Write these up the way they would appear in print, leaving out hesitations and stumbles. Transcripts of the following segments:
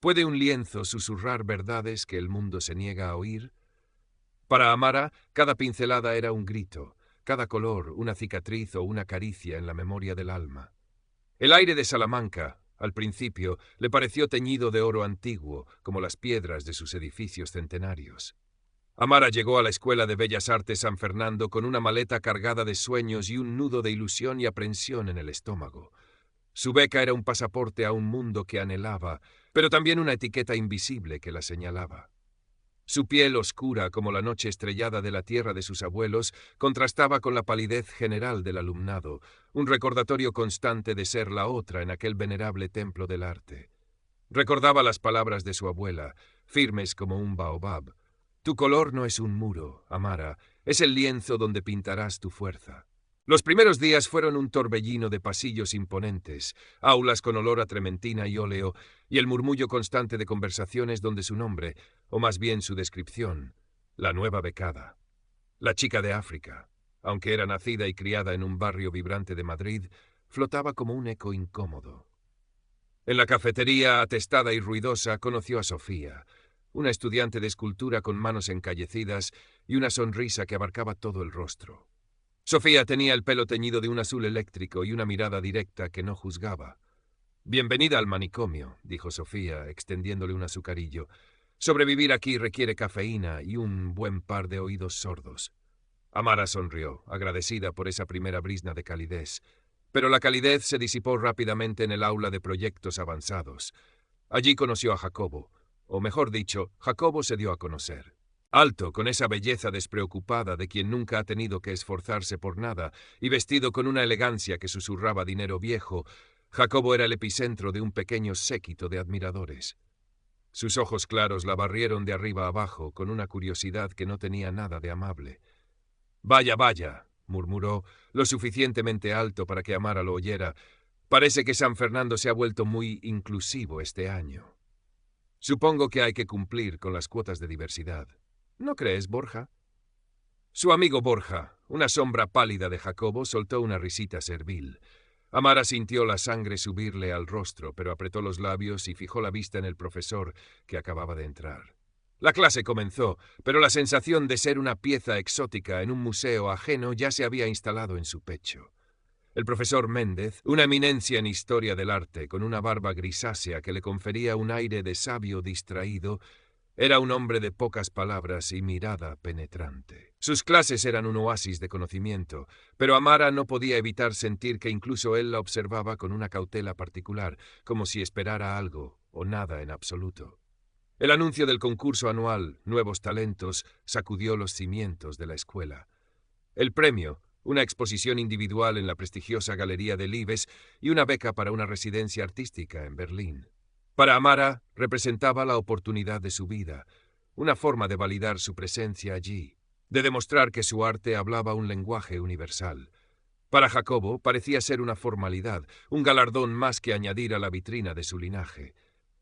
¿Puede un lienzo susurrar verdades que el mundo se niega a oír? Para Amara, cada pincelada era un grito, cada color una cicatriz o una caricia en la memoria del alma. El aire de Salamanca, al principio, le pareció teñido de oro antiguo, como las piedras de sus edificios centenarios. Amara llegó a la Escuela de Bellas Artes San Fernando con una maleta cargada de sueños y un nudo de ilusión y aprensión en el estómago. Su beca era un pasaporte a un mundo que anhelaba, pero también una etiqueta invisible que la señalaba. Su piel oscura como la noche estrellada de la tierra de sus abuelos contrastaba con la palidez general del alumnado, un recordatorio constante de ser la otra en aquel venerable templo del arte. Recordaba las palabras de su abuela, firmes como un baobab. Tu color no es un muro, Amara, es el lienzo donde pintarás tu fuerza. Los primeros días fueron un torbellino de pasillos imponentes, aulas con olor a trementina y óleo, y el murmullo constante de conversaciones donde su nombre, o más bien su descripción, la nueva becada, la chica de África, aunque era nacida y criada en un barrio vibrante de Madrid, flotaba como un eco incómodo. En la cafetería, atestada y ruidosa, conoció a Sofía, una estudiante de escultura con manos encallecidas y una sonrisa que abarcaba todo el rostro. Sofía tenía el pelo teñido de un azul eléctrico y una mirada directa que no juzgaba. «Bienvenida al manicomio», dijo Sofía, extendiéndole un azucarillo. «Sobrevivir aquí requiere cafeína y un buen par de oídos sordos». Amara sonrió, agradecida por esa primera brizna de calidez. Pero la calidez se disipó rápidamente en el aula de proyectos avanzados. Allí conoció a Jacobo, o mejor dicho, Jacobo se dio a conocer. Alto, con esa belleza despreocupada de quien nunca ha tenido que esforzarse por nada, y vestido con una elegancia que susurraba dinero viejo, Jacobo era el epicentro de un pequeño séquito de admiradores. Sus ojos claros la barrieron de arriba abajo con una curiosidad que no tenía nada de amable. «Vaya, vaya», murmuró, lo suficientemente alto para que Amara lo oyera. «Parece que San Fernando se ha vuelto muy inclusivo este año. Supongo que hay que cumplir con las cuotas de diversidad. ¿No crees, Borja?» Su amigo Borja, una sombra pálida de Jacobo, soltó una risita servil. Amara sintió la sangre subirle al rostro, pero apretó los labios y fijó la vista en el profesor, que acababa de entrar. La clase comenzó, pero la sensación de ser una pieza exótica en un museo ajeno ya se había instalado en su pecho. El profesor Méndez, una eminencia en historia del arte, con una barba grisácea que le confería un aire de sabio distraído, era un hombre de pocas palabras y mirada penetrante. Sus clases eran un oasis de conocimiento, pero Amara no podía evitar sentir que incluso él la observaba con una cautela particular, como si esperara algo o nada en absoluto. El anuncio del concurso anual, Nuevos Talentos, sacudió los cimientos de la escuela. El premio, una exposición individual en la prestigiosa Galería de Libes y una beca para una residencia artística en Berlín. Para Amara representaba la oportunidad de su vida, una forma de validar su presencia allí, de demostrar que su arte hablaba un lenguaje universal. Para Jacobo parecía ser una formalidad, un galardón más que añadir a la vitrina de su linaje.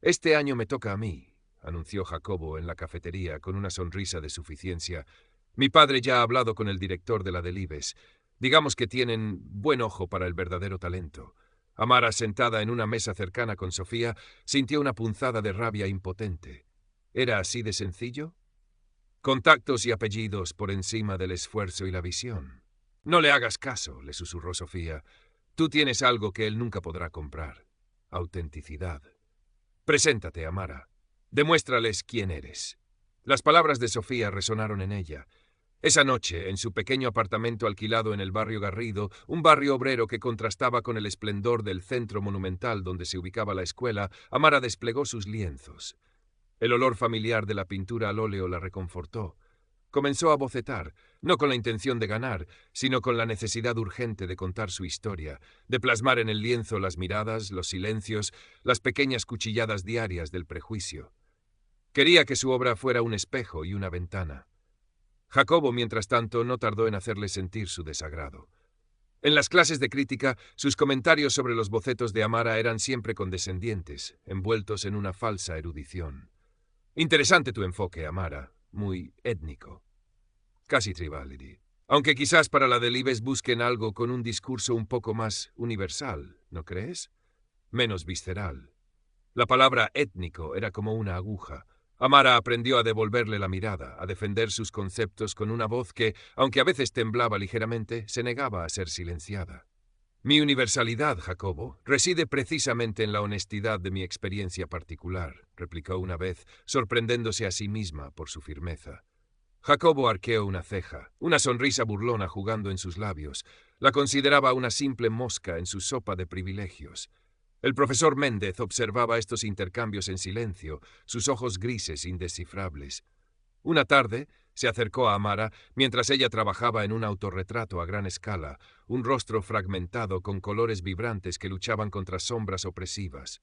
«Este año me toca a mí», anunció Jacobo en la cafetería con una sonrisa de suficiencia. «Mi padre ya ha hablado con el director de la Delibes. Digamos que tienen buen ojo para el verdadero talento». Amara, sentada en una mesa cercana con Sofía, sintió una punzada de rabia impotente. ¿Era así de sencillo? Contactos y apellidos por encima del esfuerzo y la visión. «No le hagas caso», le susurró Sofía. «Tú tienes algo que él nunca podrá comprar. Autenticidad. Preséntate, Amara. Demuéstrales quién eres». Las palabras de Sofía resonaron en ella. Esa noche, en su pequeño apartamento alquilado en el barrio Garrido, un barrio obrero que contrastaba con el esplendor del centro monumental donde se ubicaba la escuela, Amara desplegó sus lienzos. El olor familiar de la pintura al óleo la reconfortó. Comenzó a bocetar, no con la intención de ganar, sino con la necesidad urgente de contar su historia, de plasmar en el lienzo las miradas, los silencios, las pequeñas cuchilladas diarias del prejuicio. Quería que su obra fuera un espejo y una ventana. Jacobo, mientras tanto, no tardó en hacerle sentir su desagrado. En las clases de crítica, sus comentarios sobre los bocetos de Amara eran siempre condescendientes, envueltos en una falsa erudición. «Interesante tu enfoque, Amara, muy étnico. Casi tribal, aunque quizás para la Delibes busquen algo con un discurso un poco más universal, ¿no crees? Menos visceral». La palabra étnico era como una aguja. Amara aprendió a devolverle la mirada, a defender sus conceptos con una voz que, aunque a veces temblaba ligeramente, se negaba a ser silenciada. Mi universalidad, Jacobo, reside precisamente en la honestidad de mi experiencia particular, replicó una vez, sorprendiéndose a sí misma por su firmeza. Jacobo arqueó una ceja, una sonrisa burlona jugando en sus labios. La consideraba una simple mosca en su sopa de privilegios. El profesor Méndez observaba estos intercambios en silencio, sus ojos grises indescifrables. Una tarde se acercó a Amara mientras ella trabajaba en un autorretrato a gran escala, un rostro fragmentado con colores vibrantes que luchaban contra sombras opresivas.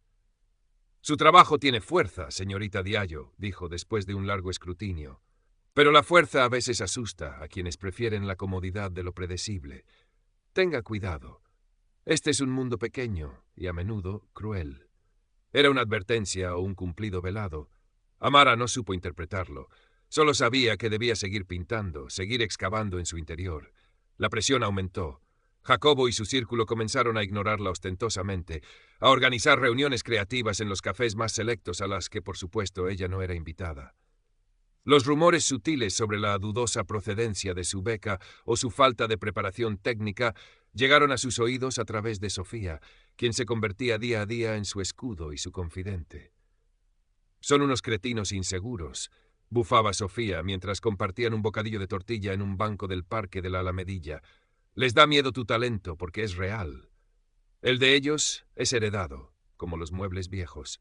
«Su trabajo tiene fuerza, señorita Diallo», dijo después de un largo escrutinio. «Pero la fuerza a veces asusta a quienes prefieren la comodidad de lo predecible. Tenga cuidado. Este es un mundo pequeño y a menudo cruel». Era una advertencia o un cumplido velado. Amara no supo interpretarlo. Solo sabía que debía seguir pintando, seguir excavando en su interior. La presión aumentó. Jacobo y su círculo comenzaron a ignorarla ostentosamente, a organizar reuniones creativas en los cafés más selectos a las que, por supuesto, ella no era invitada. Los rumores sutiles sobre la dudosa procedencia de su beca o su falta de preparación técnica llegaron a sus oídos a través de Sofía, quien se convertía día a día en su escudo y su confidente. «Son unos cretinos inseguros», bufaba Sofía mientras compartían un bocadillo de tortilla en un banco del parque de la Alamedilla. «Les da miedo tu talento porque es real. El de ellos es heredado, como los muebles viejos».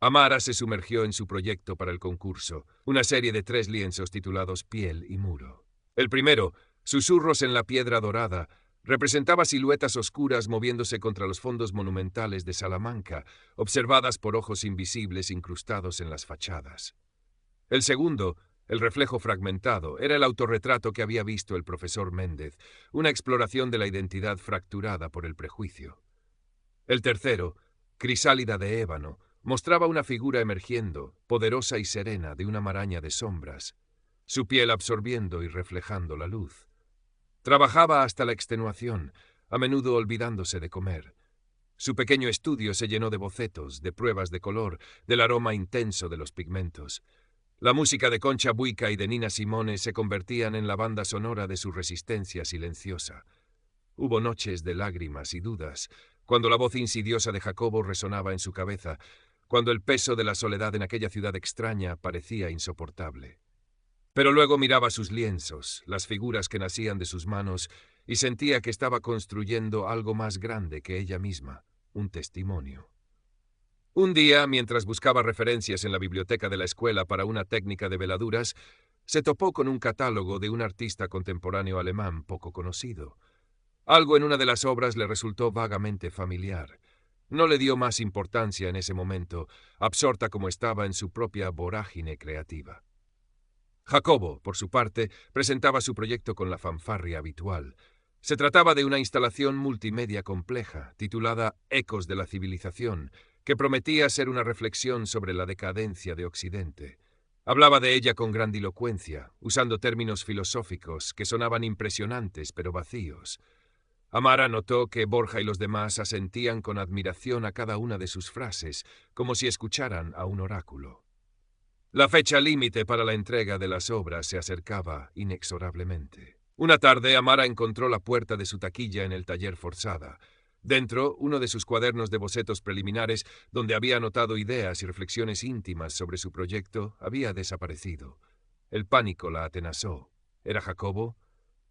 Amara se sumergió en su proyecto para el concurso, una serie de 3 lienzos titulados Piel y Muro. El primero, Susurros en la piedra dorada, representaba siluetas oscuras moviéndose contra los fondos monumentales de Salamanca, observadas por ojos invisibles incrustados en las fachadas. El segundo, El reflejo fragmentado, era el autorretrato que había visto el profesor Méndez, una exploración de la identidad fracturada por el prejuicio. El tercero, Crisálida de ébano, mostraba una figura emergiendo, poderosa y serena, de una maraña de sombras, su piel absorbiendo y reflejando la luz. Trabajaba hasta la extenuación, a menudo olvidándose de comer. Su pequeño estudio se llenó de bocetos, de pruebas de color, del aroma intenso de los pigmentos. La música de Concha Buica y de Nina Simone se convertían en la banda sonora de su resistencia silenciosa. Hubo noches de lágrimas y dudas, cuando la voz insidiosa de Jacobo resonaba en su cabeza, cuando el peso de la soledad en aquella ciudad extraña parecía insoportable. Pero luego miraba sus lienzos, las figuras que nacían de sus manos, y sentía que estaba construyendo algo más grande que ella misma, un testimonio. Un día, mientras buscaba referencias en la biblioteca de la escuela para una técnica de veladuras, se topó con un catálogo de un artista contemporáneo alemán poco conocido. Algo en una de las obras le resultó vagamente familiar. No le dio más importancia en ese momento, absorta como estaba en su propia vorágine creativa. Jacobo, por su parte, presentaba su proyecto con la fanfarria habitual. Se trataba de una instalación multimedia compleja, titulada Ecos de la civilización, que prometía ser una reflexión sobre la decadencia de Occidente. Hablaba de ella con grandilocuencia, usando términos filosóficos que sonaban impresionantes pero vacíos. Amara notó que Borja y los demás asentían con admiración a cada una de sus frases, como si escucharan a un oráculo. La fecha límite para la entrega de las obras se acercaba inexorablemente. Una tarde, Amara encontró la puerta de su taquilla en el taller Forzada. Dentro, uno de sus cuadernos de bocetos preliminares, donde había anotado ideas y reflexiones íntimas sobre su proyecto, había desaparecido. El pánico la atenazó. ¿Era Jacobo?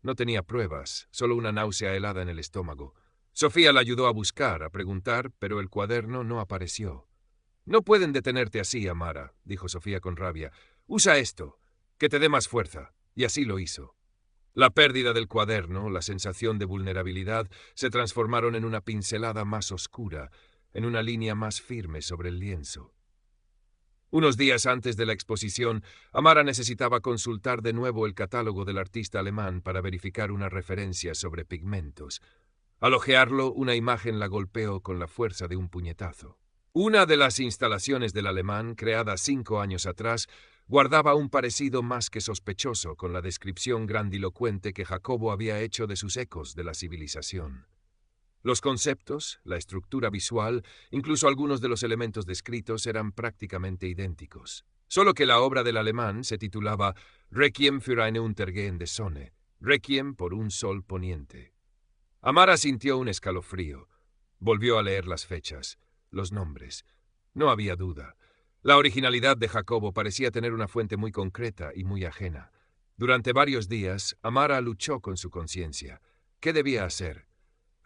No tenía pruebas, solo una náusea helada en el estómago. Sofía la ayudó a buscar, a preguntar, pero el cuaderno no apareció. «No pueden detenerte así, Amara», dijo Sofía con rabia. «Usa esto, que te dé más fuerza». Y así lo hizo. La pérdida del cuaderno, la sensación de vulnerabilidad, se transformaron en una pincelada más oscura, en una línea más firme sobre el lienzo. Unos días antes de la exposición, Amara necesitaba consultar de nuevo el catálogo del artista alemán para verificar una referencia sobre pigmentos. Al ojearlo, una imagen la golpeó con la fuerza de un puñetazo. Una de las instalaciones del alemán, creada 5 años atrás, guardaba un parecido más que sospechoso con la descripción grandilocuente que Jacobo había hecho de sus ecos de la civilización. Los conceptos, la estructura visual, incluso algunos de los elementos descritos eran prácticamente idénticos. Solo que la obra del alemán se titulaba Requiem für eine Untergehende Sonne, Requiem por un sol poniente. Amara sintió un escalofrío. Volvió a leer las fechas, los nombres. No había duda. La originalidad de Jacobo parecía tener una fuente muy concreta y muy ajena. Durante varios días, Amara luchó con su conciencia. ¿Qué debía hacer?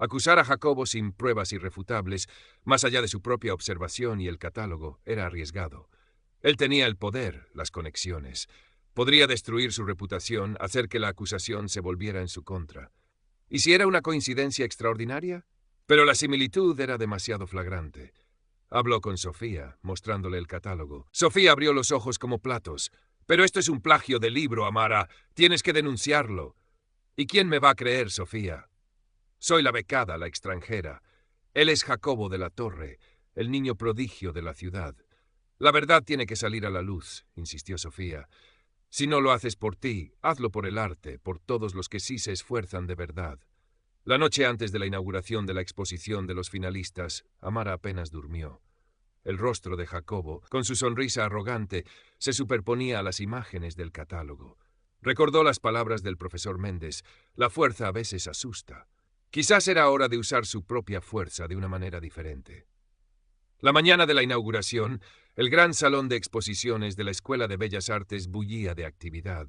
Acusar a Jacobo sin pruebas irrefutables, más allá de su propia observación y el catálogo, era arriesgado. Él tenía el poder, las conexiones. Podría destruir su reputación, hacer que la acusación se volviera en su contra. ¿Y si era una coincidencia extraordinaria? Pero la similitud era demasiado flagrante. Habló con Sofía, mostrándole el catálogo. Sofía abrió los ojos como platos. «Pero esto es un plagio de libro, Amara. Tienes que denunciarlo». «¿Y quién me va a creer, Sofía?» «Soy la becada, la extranjera. Él es Jacobo de la Torre, el niño prodigio de la ciudad. La verdad tiene que salir a la luz», insistió Sofía. «Si no lo haces por ti, hazlo por el arte, por todos los que sí se esfuerzan de verdad». La noche antes de la inauguración de la exposición de los finalistas, Amara apenas durmió. El rostro de Jacobo, con su sonrisa arrogante, se superponía a las imágenes del catálogo. Recordó las palabras del profesor Méndez: «La fuerza a veces asusta». Quizás era hora de usar su propia fuerza de una manera diferente. La mañana de la inauguración, el gran salón de exposiciones de la Escuela de Bellas Artes bullía de actividad.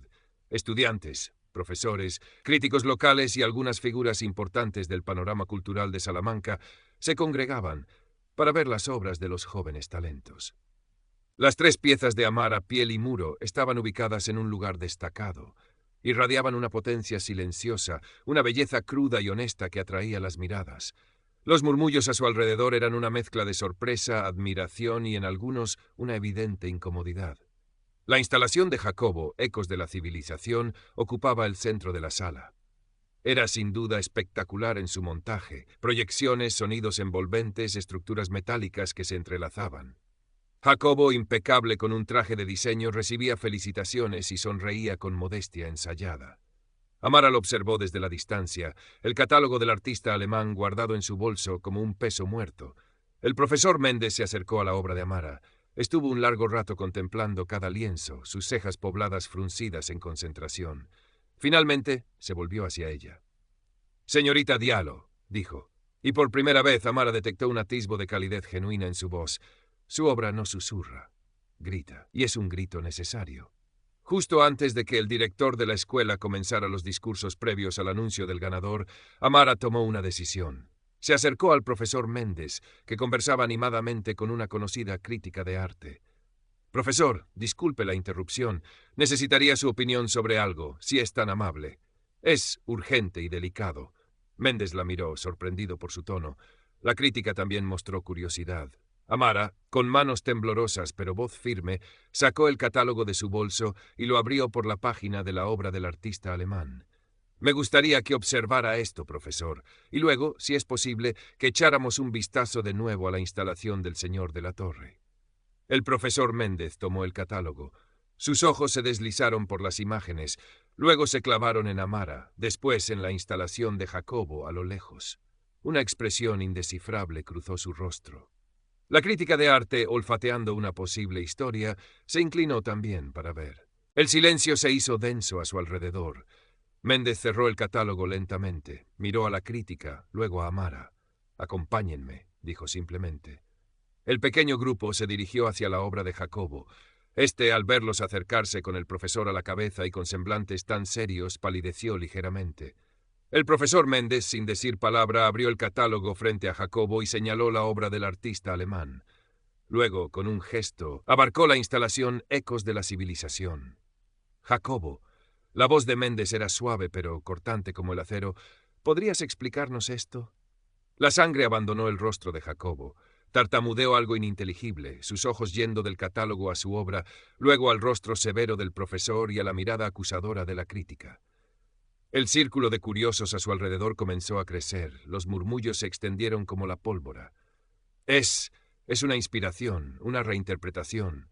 Estudiantes, profesores, críticos locales y algunas figuras importantes del panorama cultural de Salamanca se congregaban para ver las obras de los jóvenes talentos. Las 3 piezas de Amara, Piel y Muro estaban ubicadas en un lugar destacado. Irradiaban una potencia silenciosa, una belleza cruda y honesta que atraía las miradas. Los murmullos a su alrededor eran una mezcla de sorpresa, admiración y en algunos una evidente incomodidad. La instalación de Jacobo, Ecos de la Civilización, ocupaba el centro de la sala. Era sin duda espectacular en su montaje, proyecciones, sonidos envolventes, estructuras metálicas que se entrelazaban. Jacobo, impecable con un traje de diseño, recibía felicitaciones y sonreía con modestia ensayada. Amara lo observó desde la distancia, el catálogo del artista alemán guardado en su bolso como un peso muerto. El profesor Méndez se acercó a la obra de Amara. Estuvo un largo rato contemplando cada lienzo, sus cejas pobladas fruncidas en concentración. Finalmente se volvió hacia ella. «Señorita Diallo», dijo, y por primera vez Amara detectó un atisbo de calidez genuina en su voz. Su obra no susurra, grita, y es un grito necesario. Justo antes de que el director de la escuela comenzara los discursos previos al anuncio del ganador, Amara tomó una decisión. Se acercó al profesor Méndez, que conversaba animadamente con una conocida crítica de arte. «Profesor, disculpe la interrupción. Necesitaría su opinión sobre algo, si es tan amable. Es urgente y delicado». Méndez la miró, sorprendido por su tono. La crítica también mostró curiosidad. Amara, con manos temblorosas pero voz firme, sacó el catálogo de su bolso y lo abrió por la página de la obra del artista alemán. «Me gustaría que observara esto, profesor, y luego, si es posible, que echáramos un vistazo de nuevo a la instalación del señor de la Torre». El profesor Méndez tomó el catálogo. Sus ojos se deslizaron por las imágenes, luego se clavaron en Amara, después en la instalación de Jacobo a lo lejos. Una expresión indescifrable cruzó su rostro. La crítica de arte, olfateando una posible historia, se inclinó también para ver. El silencio se hizo denso a su alrededor. Méndez cerró el catálogo lentamente, miró a la crítica, luego a Amara. «Acompáñenme», dijo simplemente. El pequeño grupo se dirigió hacia la obra de Jacobo. Este, al verlos acercarse con el profesor a la cabeza y con semblantes tan serios, palideció ligeramente. El profesor Méndez, sin decir palabra, abrió el catálogo frente a Jacobo y señaló la obra del artista alemán. Luego, con un gesto, abarcó la instalación Ecos de la Civilización. «Jacobo», la voz de Méndez era suave pero cortante como el acero, «¿podrías explicarnos esto?» La sangre abandonó el rostro de Jacobo. Tartamudeó algo ininteligible, sus ojos yendo del catálogo a su obra, luego al rostro severo del profesor y a la mirada acusadora de la crítica. El círculo de curiosos a su alrededor comenzó a crecer, los murmullos se extendieron como la pólvora. Es una inspiración, una reinterpretación.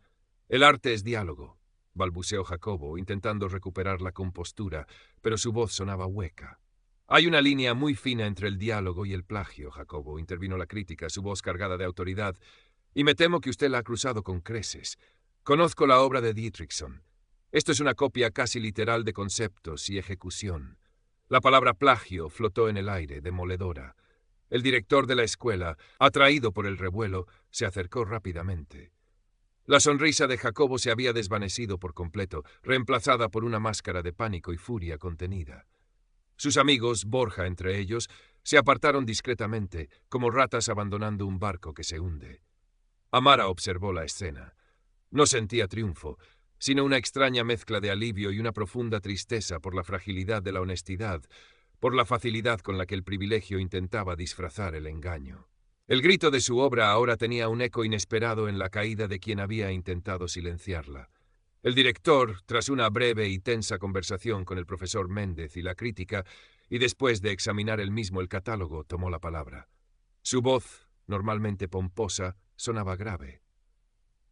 El arte es diálogo», balbuceó Jacobo, intentando recuperar la compostura, pero su voz sonaba hueca. Hay una línea muy fina entre el diálogo y el plagio, Jacobo, intervino la crítica, su voz cargada de autoridad, y me temo que usted la ha cruzado con creces. Conozco la obra de Dietrichson. Esto es una copia casi literal de conceptos y ejecución. La palabra plagio flotó en el aire, demoledora. El director de la escuela, atraído por el revuelo, se acercó rápidamente. La sonrisa de Jacobo se había desvanecido por completo, reemplazada por una máscara de pánico y furia contenida. Sus amigos, Borja entre ellos, se apartaron discretamente, como ratas abandonando un barco que se hunde. Amara observó la escena. No sentía triunfo, sino una extraña mezcla de alivio y una profunda tristeza por la fragilidad de la honestidad, por la facilidad con la que el privilegio intentaba disfrazar el engaño. El grito de su obra ahora tenía un eco inesperado en la caída de quien había intentado silenciarla. El director, tras una breve y tensa conversación con el profesor Méndez y la crítica, y después de examinar él mismo el catálogo, tomó la palabra. Su voz, normalmente pomposa, sonaba grave.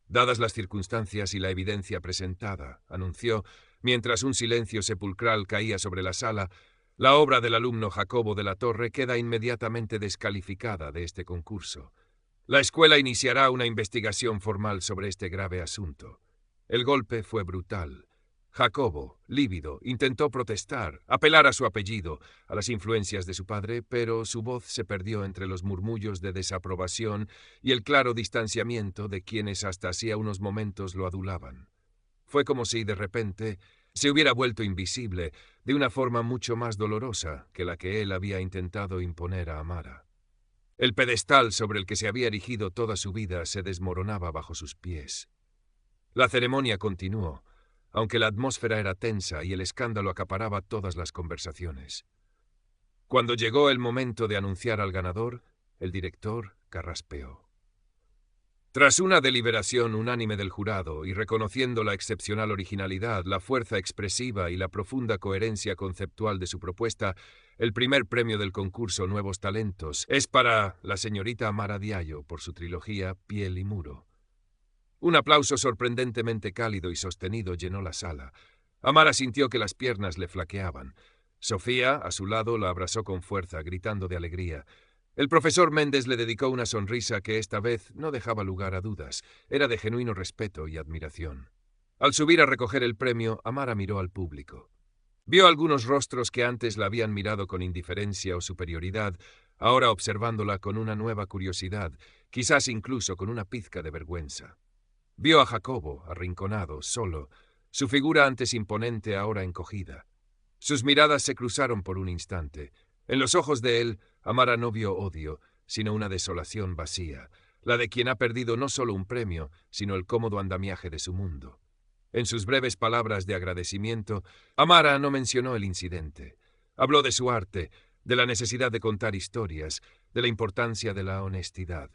Dadas las circunstancias y la evidencia presentada, anunció, mientras un silencio sepulcral caía sobre la sala, la obra del alumno Jacobo de la Torre queda inmediatamente descalificada de este concurso. La escuela iniciará una investigación formal sobre este grave asunto. El golpe fue brutal. Jacobo, lívido, intentó protestar, apelar a su apellido, a las influencias de su padre, pero su voz se perdió entre los murmullos de desaprobación y el claro distanciamiento de quienes hasta hacía unos momentos lo adulaban. Fue como si, de repente, se hubiera vuelto invisible de una forma mucho más dolorosa que la que él había intentado imponer a Amara. El pedestal sobre el que se había erigido toda su vida se desmoronaba bajo sus pies. La ceremonia continuó, aunque la atmósfera era tensa y el escándalo acaparaba todas las conversaciones. Cuando llegó el momento de anunciar al ganador, el director carraspeó. Tras una deliberación unánime del jurado y reconociendo la excepcional originalidad, la fuerza expresiva y la profunda coherencia conceptual de su propuesta, el primer premio del concurso Nuevos Talentos es para la señorita Amara Diallo por su trilogía Piel y Muro. Un aplauso sorprendentemente cálido y sostenido llenó la sala. Amara sintió que las piernas le flaqueaban. Sofía, a su lado, la abrazó con fuerza, gritando de alegría. El profesor Méndez le dedicó una sonrisa que esta vez no dejaba lugar a dudas. Era de genuino respeto y admiración. Al subir a recoger el premio, Amara miró al público. Vio algunos rostros que antes la habían mirado con indiferencia o superioridad, ahora observándola con una nueva curiosidad, quizás incluso con una pizca de vergüenza. Vio a Jacobo, arrinconado, solo, su figura antes imponente ahora encogida. Sus miradas se cruzaron por un instante. En los ojos de él, Amara no vio odio, sino una desolación vacía, la de quien ha perdido no solo un premio, sino el cómodo andamiaje de su mundo. En sus breves palabras de agradecimiento, Amara no mencionó el incidente. Habló de su arte, de la necesidad de contar historias, de la importancia de la honestidad.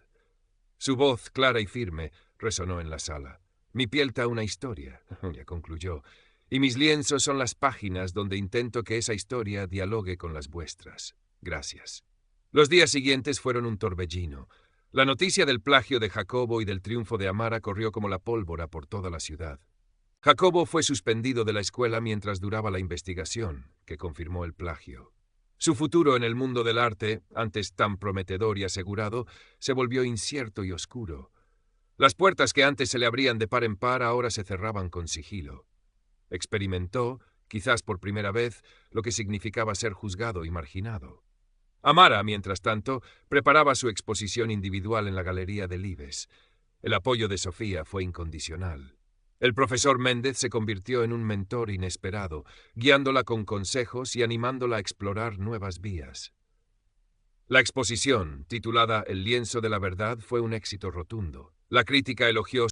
Su voz, clara y firme, resonó en la sala. Mi piel da una historia, ya concluyó, y mis lienzos son las páginas donde intento que esa historia dialogue con las vuestras. Gracias. Los días siguientes fueron un torbellino. La noticia del plagio de Jacobo y del triunfo de Amara corrió como la pólvora por toda la ciudad. Jacobo fue suspendido de la escuela mientras duraba la investigación, que confirmó el plagio. Su futuro en el mundo del arte, antes tan prometedor y asegurado, se volvió incierto y oscuro. Las puertas que antes se le abrían de par en par ahora se cerraban con sigilo. Experimentó, quizás por primera vez, lo que significaba ser juzgado y marginado. Amara, mientras tanto, preparaba su exposición individual en la Galería de Libes. El apoyo de Sofía fue incondicional. El profesor Méndez se convirtió en un mentor inesperado, guiándola con consejos y animándola a explorar nuevas vías. La exposición, titulada El lienzo de la verdad, fue un éxito rotundo. La crítica elogió